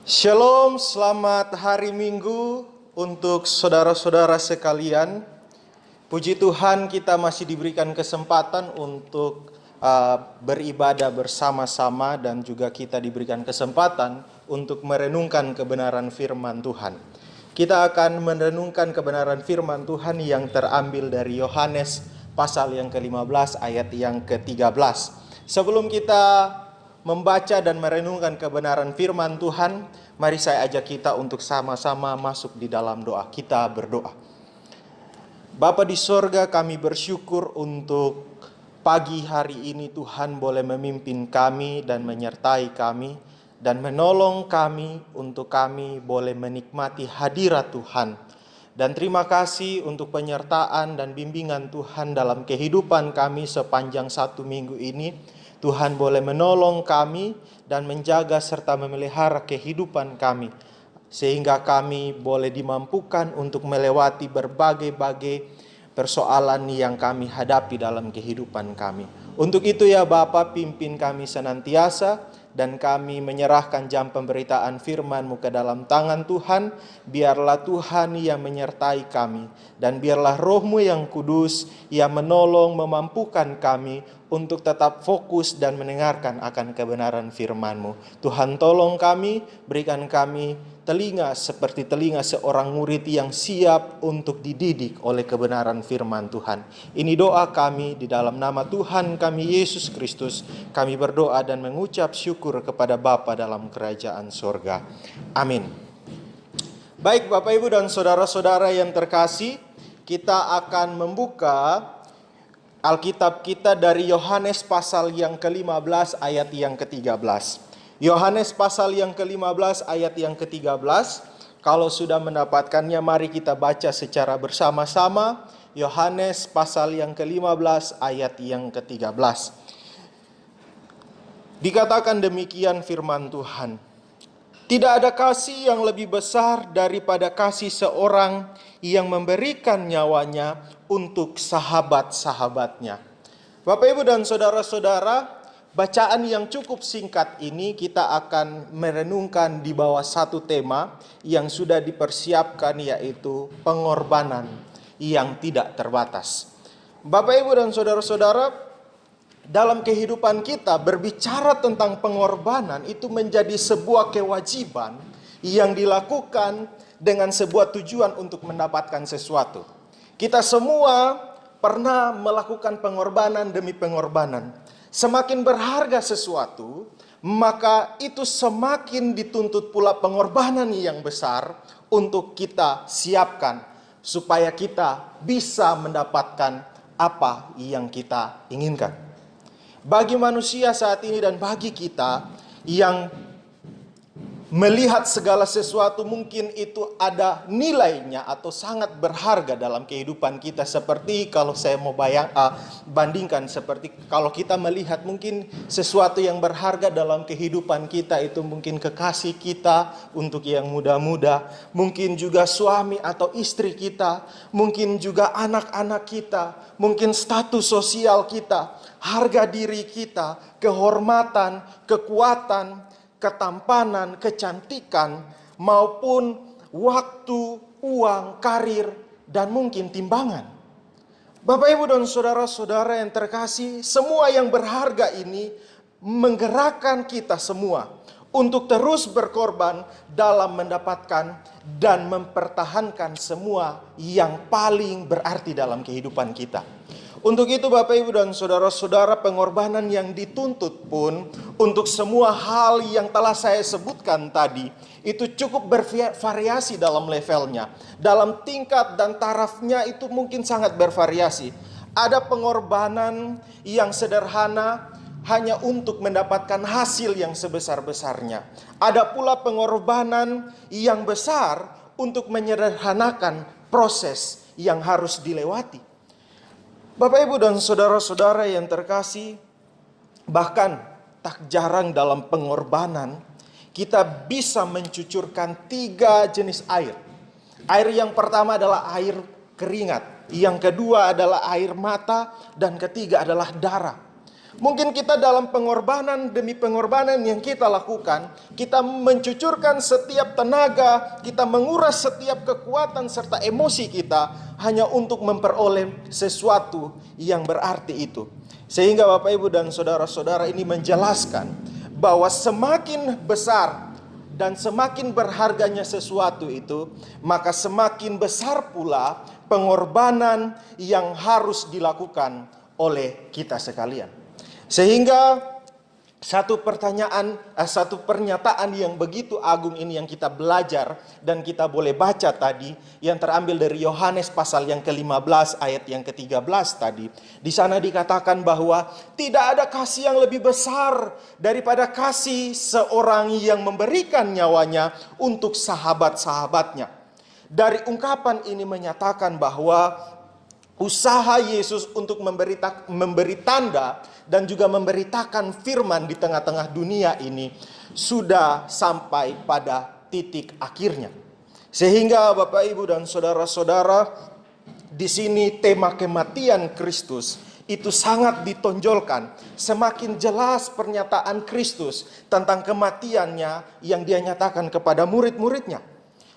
Shalom, selamat hari Minggu untuk saudara-saudara sekalian. Puji Tuhan kita masih diberikan kesempatan untuk beribadah bersama-sama dan juga kita diberikan kesempatan untuk merenungkan kebenaran firman Tuhan. Kita akan merenungkan kebenaran firman Tuhan yang terambil dari Yohanes pasal yang ke-15 ayat yang ke-13. Sebelum kita membaca dan merenungkan kebenaran firman Tuhan, mari saya ajak kita untuk sama-sama masuk di dalam doa. Kita berdoa. Bapa di sorga, kami bersyukur untuk pagi hari ini Tuhan boleh memimpin kami dan menyertai kami dan menolong kami untuk kami boleh menikmati hadirat Tuhan. Dan terima kasih untuk penyertaan dan bimbingan Tuhan dalam kehidupan kami sepanjang satu minggu ini. Tuhan boleh menolong kami dan menjaga serta memelihara kehidupan kami, sehingga kami boleh dimampukan untuk melewati berbagai persoalan yang kami hadapi dalam kehidupan kami. Untuk itu ya Bapa, pimpin kami senantiasa, dan kami menyerahkan jam pemberitaan firman-Mu ke dalam tangan Tuhan. Biarlah Tuhan yang menyertai kami, dan biarlah Roh-Mu yang kudus yang menolong, memampukan kami untuk tetap fokus dan mendengarkan akan kebenaran firman-Mu. Tuhan tolong kami, berikan kami telinga seperti telinga seorang murid yang siap untuk dididik oleh kebenaran firman Tuhan. Ini doa kami di dalam nama Tuhan kami Yesus Kristus. Kami berdoa dan mengucap syukur kepada Bapa dalam kerajaan sorga. Amin. Baik Bapak Ibu dan saudara-saudara yang terkasih, kita akan membuka Alkitab kita dari Yohanes pasal yang ke-15 ayat yang ke-13. Yohanes pasal yang ke-15 ayat yang ke-13. Kalau sudah mendapatkannya, mari kita baca secara bersama-sama. Yohanes pasal yang ke-15 ayat yang ke-13. Dikatakan demikian firman Tuhan. Tidak ada kasih yang lebih besar daripada kasih seorang yang memberikan nyawanya untuk sahabat-sahabatnya. Bapak Ibu dan saudara-saudara, bacaan yang cukup singkat ini kita akan merenungkan di bawah satu tema yang sudah dipersiapkan, yaitu pengorbanan yang tidak terbatas. Bapak Ibu dan saudara-saudara, dalam kehidupan kita berbicara tentang pengorbanan itu menjadi sebuah kewajiban yang dilakukan dengan sebuah tujuan untuk mendapatkan sesuatu. Kita semua pernah melakukan pengorbanan demi pengorbanan. Semakin berharga sesuatu, maka itu semakin dituntut pula pengorbanan yang besar untuk kita siapkan supaya kita bisa mendapatkan apa yang kita inginkan. Bagi manusia saat ini dan bagi kita yang melihat segala sesuatu, mungkin itu ada nilainya atau sangat berharga dalam kehidupan kita. Seperti kalau saya mau bandingkan, seperti kalau kita melihat mungkin sesuatu yang berharga dalam kehidupan kita itu mungkin kekasih kita untuk yang muda-muda, mungkin juga suami atau istri kita, mungkin juga anak-anak kita, mungkin status sosial kita, harga diri kita, kehormatan, kekuatan, ketampanan, kecantikan, maupun waktu, uang, karir, dan mungkin timbangan. Bapak Ibu dan saudara-saudara yang terkasih, semua yang berharga ini menggerakkan kita semua untuk terus berkorban dalam mendapatkan dan mempertahankan semua yang paling berarti dalam kehidupan kita. Untuk itu Bapak Ibu dan saudara-saudara, pengorbanan yang dituntut pun untuk semua hal yang telah saya sebutkan tadi itu cukup bervariasi dalam levelnya. Dalam tingkat dan tarafnya itu mungkin sangat bervariasi. Ada pengorbanan yang sederhana hanya untuk mendapatkan hasil yang sebesar-besarnya. Ada pula pengorbanan yang besar untuk menyederhanakan proses yang harus dilewati. Bapak Ibu dan saudara-saudara yang terkasih, bahkan tak jarang dalam pengorbanan kita bisa mencucurkan 3 jenis air. Air yang pertama adalah air keringat, yang kedua adalah air mata, dan ketiga adalah darah. Mungkin kita dalam pengorbanan demi pengorbanan yang kita lakukan, kita mencucurkan setiap tenaga, kita menguras setiap kekuatan serta emosi kita hanya untuk memperoleh sesuatu yang berarti itu. Sehingga Bapak Ibu dan saudara-saudara ini menjelaskan bahwa semakin besar dan semakin berharganya sesuatu itu, maka semakin besar pula pengorbanan yang harus dilakukan oleh kita sekalian. Sehingga satu pernyataan yang begitu agung ini yang kita belajar dan kita boleh baca tadi, yang terambil dari Yohanes pasal yang ke-15 ayat yang ke-13 tadi. Di sana dikatakan bahwa tidak ada kasih yang lebih besar daripada kasih seorang yang memberikan nyawanya untuk sahabat-sahabatnya. Dari ungkapan ini menyatakan bahwa usaha Yesus untuk memberi tanda dan juga memberitakan firman di tengah-tengah dunia ini sudah sampai pada titik akhirnya. Sehingga Bapak Ibu dan saudara-saudara, di sini tema kematian Kristus itu sangat ditonjolkan. Semakin jelas pernyataan Kristus tentang kematiannya yang dia nyatakan kepada murid-muridnya.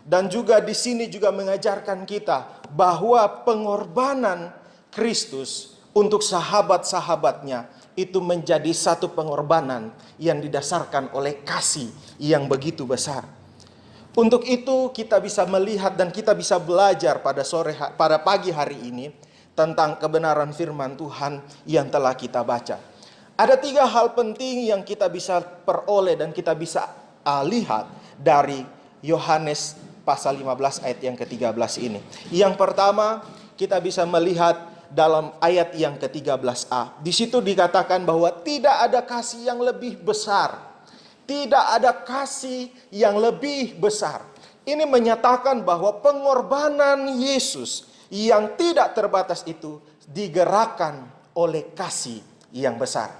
Dan juga di sini juga mengajarkan kita bahwa pengorbanan Kristus untuk sahabat-sahabatnya itu menjadi satu pengorbanan yang didasarkan oleh kasih yang begitu besar. Untuk itu kita bisa melihat dan kita bisa belajar pada pagi hari ini tentang kebenaran firman Tuhan yang telah kita baca. Ada 3 hal penting yang kita bisa peroleh dan kita bisa lihat dari Yohanes pasal 15 ayat yang ke-13 ini. Yang pertama, kita bisa melihat dalam ayat yang ke-13a. Di situ dikatakan bahwa tidak ada kasih yang lebih besar. Tidak ada kasih yang lebih besar. Ini menyatakan bahwa pengorbanan Yesus yang tidak terbatas itu digerakkan oleh kasih yang besar.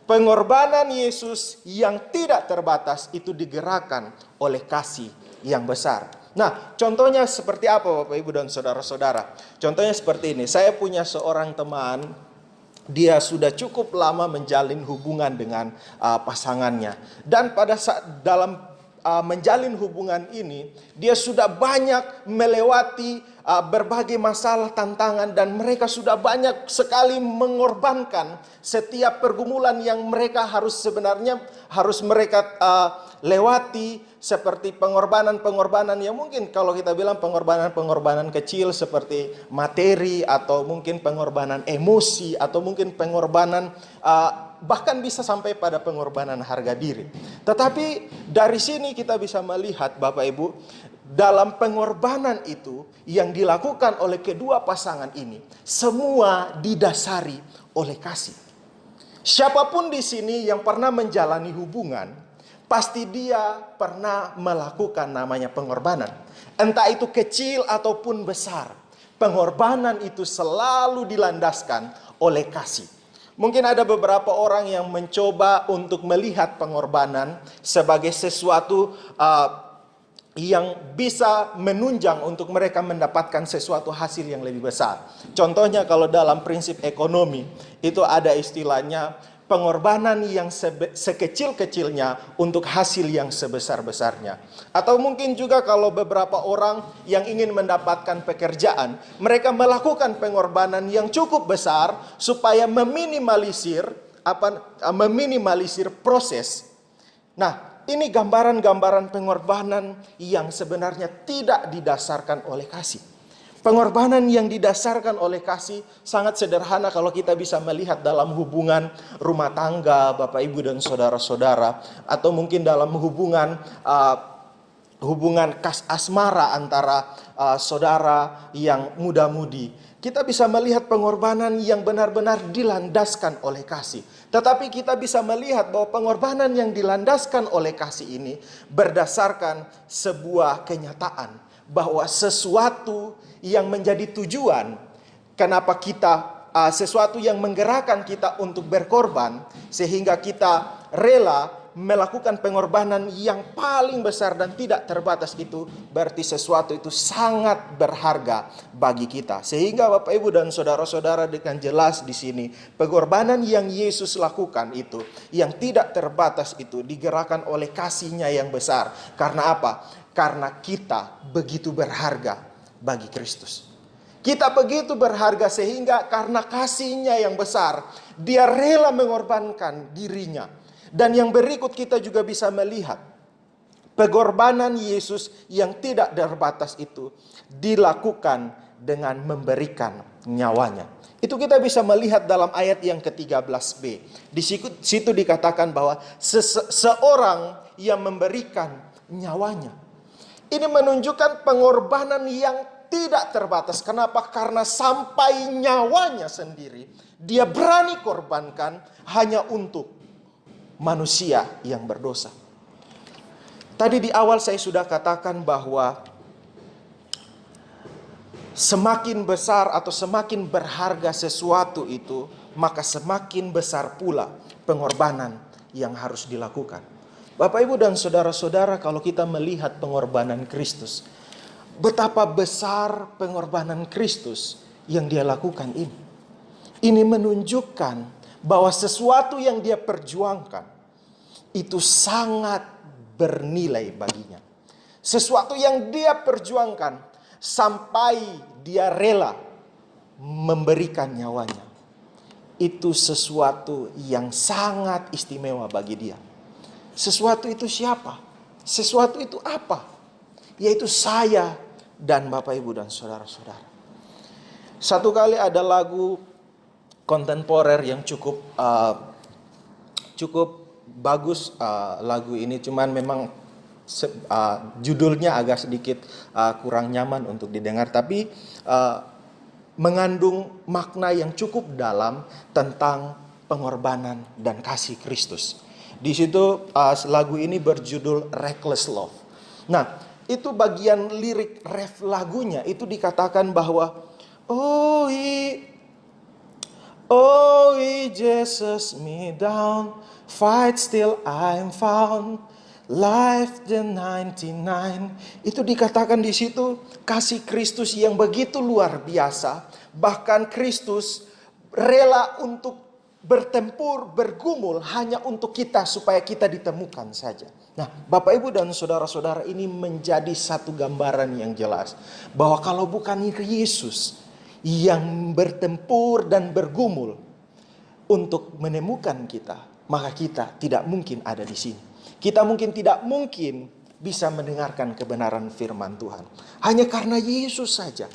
Pengorbanan Yesus yang tidak terbatas itu digerakkan oleh kasih yang besar. Nah, contohnya seperti apa Bapak Ibu dan saudara-saudara? Contohnya seperti ini. Saya punya seorang teman, dia sudah cukup lama menjalin hubungan dengan pasangannya. Dan pada saat dalam menjalin hubungan ini, dia sudah banyak melewati berbagai masalah, tantangan, dan mereka sudah banyak sekali mengorbankan setiap pergumulan yang mereka harus mereka lewati, seperti pengorbanan yang mungkin kalau kita bilang pengorbanan kecil seperti materi, atau mungkin pengorbanan emosi, atau mungkin pengorbanan bahkan bisa sampai pada pengorbanan harga diri. Tetapi dari sini kita bisa melihat Bapak Ibu, dalam pengorbanan itu yang dilakukan oleh kedua pasangan ini semua didasari oleh kasih. Siapapun di sini yang pernah menjalani hubungan, pasti dia pernah melakukan namanya pengorbanan. Entah itu kecil ataupun besar, pengorbanan itu selalu dilandaskan oleh kasih. Mungkin ada beberapa orang yang mencoba untuk melihat pengorbanan sebagai sesuatu yang bisa menunjang untuk mereka mendapatkan sesuatu hasil yang lebih besar. Contohnya kalau dalam prinsip ekonomi, itu ada istilahnya pengorbanan yang sekecil-kecilnya untuk hasil yang sebesar-besarnya. Atau mungkin juga kalau beberapa orang yang ingin mendapatkan pekerjaan, mereka melakukan pengorbanan yang cukup besar supaya meminimalisir proses. Nah, ini gambaran-gambaran pengorbanan yang sebenarnya tidak didasarkan oleh kasih. Pengorbanan yang didasarkan oleh kasih sangat sederhana kalau kita bisa melihat dalam hubungan rumah tangga Bapak Ibu dan saudara-saudara, atau mungkin dalam hubungan kas asmara antara saudara yang muda-mudi. Kita bisa melihat pengorbanan yang benar-benar dilandaskan oleh kasih. Tetapi kita bisa melihat bahwa pengorbanan yang dilandaskan oleh kasih ini berdasarkan sebuah kenyataan bahwa sesuatu yang menjadi tujuan kenapa sesuatu yang menggerakkan kita untuk berkorban, sehingga kita rela melakukan pengorbanan yang paling besar dan tidak terbatas itu, berarti sesuatu itu sangat berharga bagi kita. Sehingga Bapak Ibu dan saudara-saudara dengan jelas di sini, pengorbanan yang Yesus lakukan itu, yang tidak terbatas itu, digerakkan oleh kasih-Nya yang besar. Karena apa? Karena kita begitu berharga bagi Kristus. Kita begitu berharga sehingga karena kasih-Nya yang besar, Dia rela mengorbankan dirinya. Dan yang berikut kita juga bisa melihat pengorbanan Yesus yang tidak terbatas itu dilakukan dengan memberikan nyawanya. Itu kita bisa melihat dalam ayat yang ke-13b. Di situ dikatakan bahwa seseorang yang memberikan nyawanya. Ini menunjukkan pengorbanan yang tidak terbatas. Kenapa? Karena sampai nyawanya sendiri Dia berani korbankan hanya untuk manusia yang berdosa. Tadi di awal saya sudah katakan bahwa semakin besar atau semakin berharga sesuatu itu, maka semakin besar pula pengorbanan yang harus dilakukan. Bapak, Ibu, dan saudara-saudara, kalau kita melihat pengorbanan Kristus, betapa besar pengorbanan Kristus yang Dia lakukan ini. Ini menunjukkan bahwa sesuatu yang Dia perjuangkan itu sangat bernilai baginya. Sesuatu yang Dia perjuangkan sampai Dia rela memberikan nyawanya. Itu sesuatu yang sangat istimewa bagi Dia. Sesuatu itu siapa? Sesuatu itu apa? Yaitu saya dan Bapak, Ibu, dan saudara-saudara. Satu kali ada lagu kontemporer yang cukup bagus, lagu ini, cuman memang judulnya agak sedikit kurang nyaman untuk didengar, tapi mengandung makna yang cukup dalam tentang pengorbanan dan kasih Kristus. Di situ lagu ini berjudul Reckless Love. Nah, itu bagian lirik ref lagunya itu dikatakan bahwa Oh, he Jesus me down, fight still I'm found, life the 99. Itu dikatakan di situ kasih Kristus yang begitu luar biasa. Bahkan Kristus rela untuk bertempur, bergumul hanya untuk kita supaya kita ditemukan saja. Nah, Bapak, Ibu, dan saudara-saudara, ini menjadi satu gambaran yang jelas bahwa kalau bukan Yesus yang bertempur dan bergumul untuk menemukan kita, maka kita tidak mungkin ada di sini. Kita tidak mungkin bisa mendengarkan kebenaran firman Tuhan. Hanya karena Yesus saja.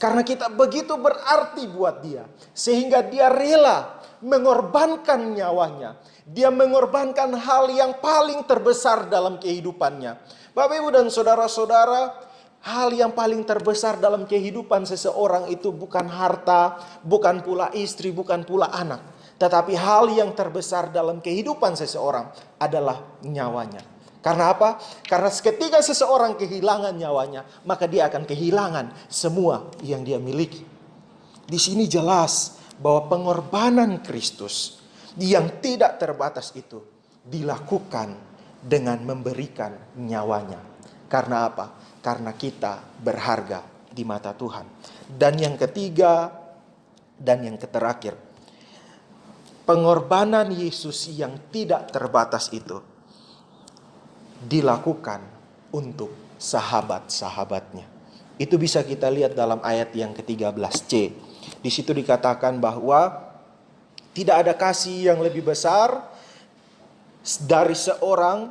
Karena kita begitu berarti buat Dia, sehingga Dia rela mengorbankan nyawanya. Dia mengorbankan hal yang paling terbesar dalam kehidupannya. Bapak, Ibu, dan saudara-saudara, hal yang paling terbesar dalam kehidupan seseorang itu bukan harta, bukan pula istri, bukan pula anak. Tetapi hal yang terbesar dalam kehidupan seseorang adalah nyawanya. Karena apa? Karena ketika seseorang kehilangan nyawanya, maka dia akan kehilangan semua yang dia miliki. Di sini jelas bahwa pengorbanan Kristus yang tidak terbatas itu dilakukan dengan memberikan nyawanya. Karena apa? Karena kita berharga di mata Tuhan. Dan yang ketiga dan yang terakhir, pengorbanan Yesus yang tidak terbatas itu dilakukan untuk sahabat-sahabatnya. Itu bisa kita lihat dalam ayat yang ke-13c. Di situ dikatakan bahwa tidak ada kasih yang lebih besar dari seorang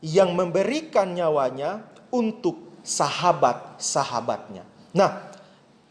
yang memberikan nyawanya untuk sahabat-sahabatnya. Nah,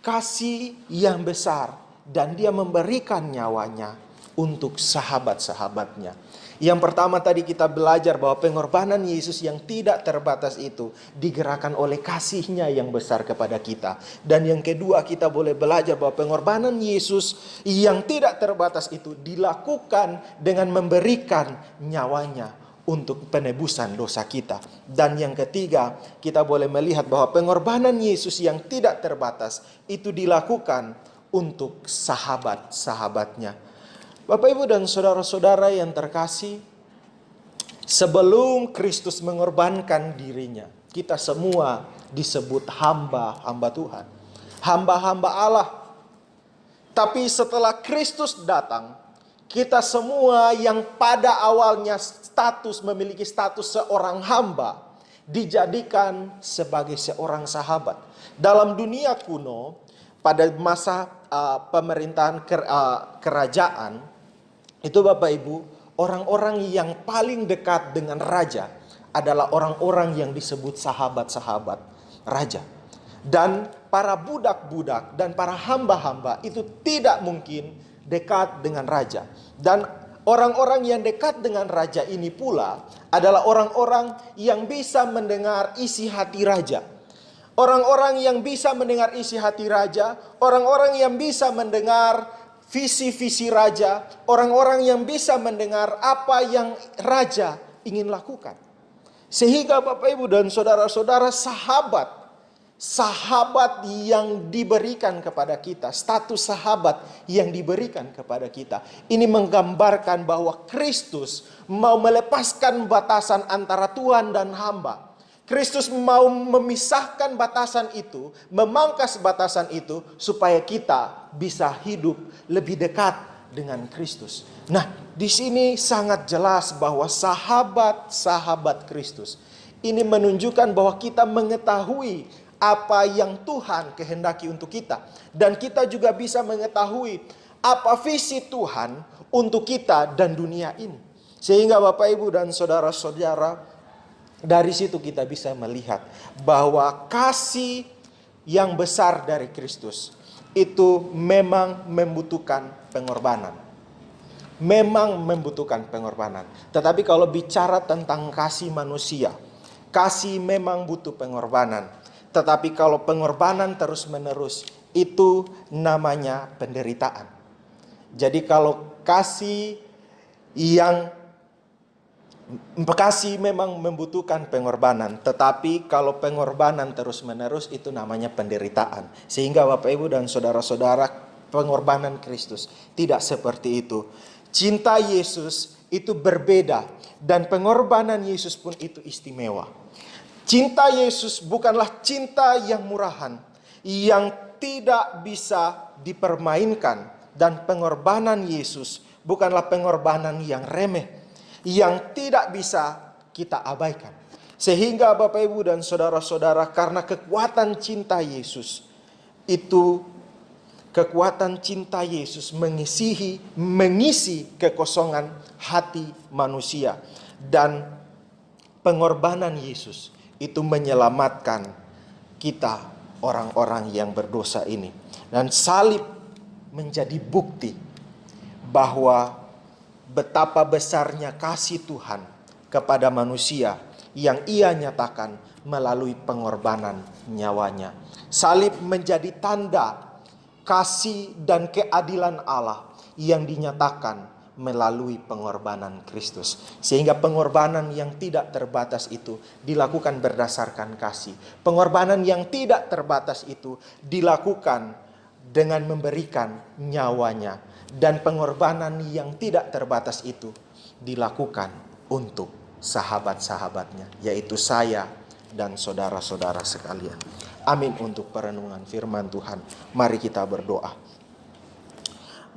kasih yang besar dan Dia memberikan nyawanya untuk sahabat-sahabatnya. Yang pertama tadi kita belajar bahwa pengorbanan Yesus yang tidak terbatas itu digerakkan oleh kasih-Nya yang besar kepada kita. Dan yang kedua kita boleh belajar bahwa pengorbanan Yesus yang tidak terbatas itu dilakukan dengan memberikan nyawanya untuk penebusan dosa kita. Dan yang ketiga kita boleh melihat bahwa pengorbanan Yesus yang tidak terbatas itu dilakukan untuk sahabat-sahabatnya. Bapak, Ibu, dan saudara-saudara yang terkasih, Sebelum Kristus mengorbankan dirinya, kita semua disebut hamba-hamba Tuhan, hamba-hamba Allah. Tapi setelah Kristus datang, kita semua yang pada awalnya memiliki status seorang hamba, dijadikan sebagai seorang sahabat. Dalam dunia kuno, pada masa pemerintahan kerajaan, itu Bapak Ibu, orang-orang yang paling dekat dengan raja adalah orang-orang yang disebut sahabat-sahabat raja. Dan para budak-budak dan para hamba-hamba itu tidak mungkin dekat dengan raja. Dan orang-orang yang dekat dengan raja ini pula adalah orang-orang yang bisa mendengar isi hati raja. Orang-orang yang bisa mendengar isi hati raja, orang-orang yang bisa mendengar visi-visi raja, orang-orang yang bisa mendengar apa yang raja ingin lakukan. Sehingga Bapak Ibu dan saudara-saudara, sahabat yang diberikan kepada kita, status sahabat yang diberikan kepada kita, ini menggambarkan bahwa Kristus mau melepaskan batasan antara Tuhan dan hamba. Kristus mau memisahkan batasan itu, memangkas batasan itu, supaya kita bisa hidup lebih dekat dengan Kristus. Nah, di sini sangat jelas bahwa sahabat-sahabat Kristus ini menunjukkan bahwa kita mengetahui apa yang Tuhan kehendaki untuk kita. Dan kita juga bisa mengetahui apa visi Tuhan untuk kita dan dunia ini. Sehingga Bapak Ibu dan saudara-saudara, dari situ kita bisa melihat bahwa kasih yang besar dari Kristus itu memang membutuhkan pengorbanan. Memang membutuhkan pengorbanan. Tetapi kalau bicara tentang kasih manusia, kasih memang butuh pengorbanan. Tetapi kalau pengorbanan terus-menerus, itu namanya penderitaan. Jadi kalau kasih memang membutuhkan pengorbanan, tetapi kalau pengorbanan terus-menerus itu namanya penderitaan. Sehingga Bapak Ibu dan saudara-saudara, pengorbanan Kristus tidak seperti itu. Cinta Yesus itu berbeda dan pengorbanan Yesus pun itu istimewa. Cinta Yesus bukanlah cinta yang murahan, yang tidak bisa dipermainkan, dan pengorbanan Yesus bukanlah pengorbanan yang remeh, yang tidak bisa kita abaikan. Sehingga Bapak Ibu dan saudara-saudara, karena kekuatan cinta Yesus itu, kekuatan cinta Yesus mengisi kekosongan hati manusia. Dan pengorbanan Yesus itu menyelamatkan kita orang-orang yang berdosa ini. Dan salib menjadi bukti bahwa betapa besarnya kasih Tuhan kepada manusia yang Ia nyatakan melalui pengorbanan nyawanya. Salib menjadi tanda kasih dan keadilan Allah yang dinyatakan melalui pengorbanan Kristus. Sehingga pengorbanan yang tidak terbatas itu dilakukan berdasarkan kasih. Pengorbanan yang tidak terbatas itu dilakukan dengan memberikan nyawanya. Dan pengorbanan yang tidak terbatas itu dilakukan untuk sahabat-sahabatnya, yaitu saya dan saudara-saudara sekalian. Amin untuk perenungan firman Tuhan. Mari kita berdoa.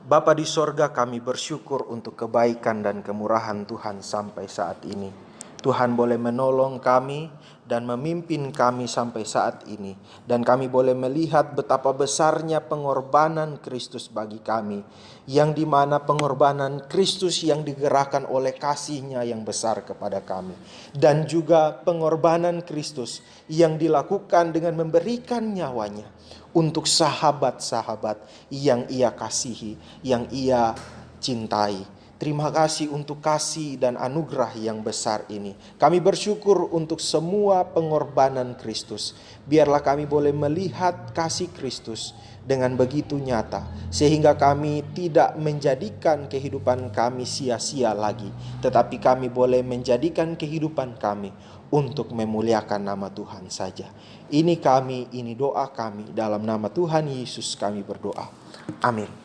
Bapa di sorga, kami bersyukur untuk kebaikan dan kemurahan Tuhan sampai saat ini. Tuhan boleh menolong kami dan memimpin kami sampai saat ini. Dan kami boleh melihat betapa besarnya pengorbanan Kristus bagi kami. Yang dimana pengorbanan Kristus yang digerakkan oleh kasih-Nya yang besar kepada kami. Dan juga pengorbanan Kristus yang dilakukan dengan memberikan nyawanya untuk sahabat-sahabat yang Ia kasihi, yang Ia cintai. Terima kasih untuk kasih dan anugerah yang besar ini. Kami bersyukur untuk semua pengorbanan Kristus. Biarlah kami boleh melihat kasih Kristus dengan begitu nyata, sehingga kami tidak menjadikan kehidupan kami sia-sia lagi, tetapi kami boleh menjadikan kehidupan kami untuk memuliakan nama Tuhan saja. Ini doa kami, dalam nama Tuhan Yesus kami berdoa. Amin.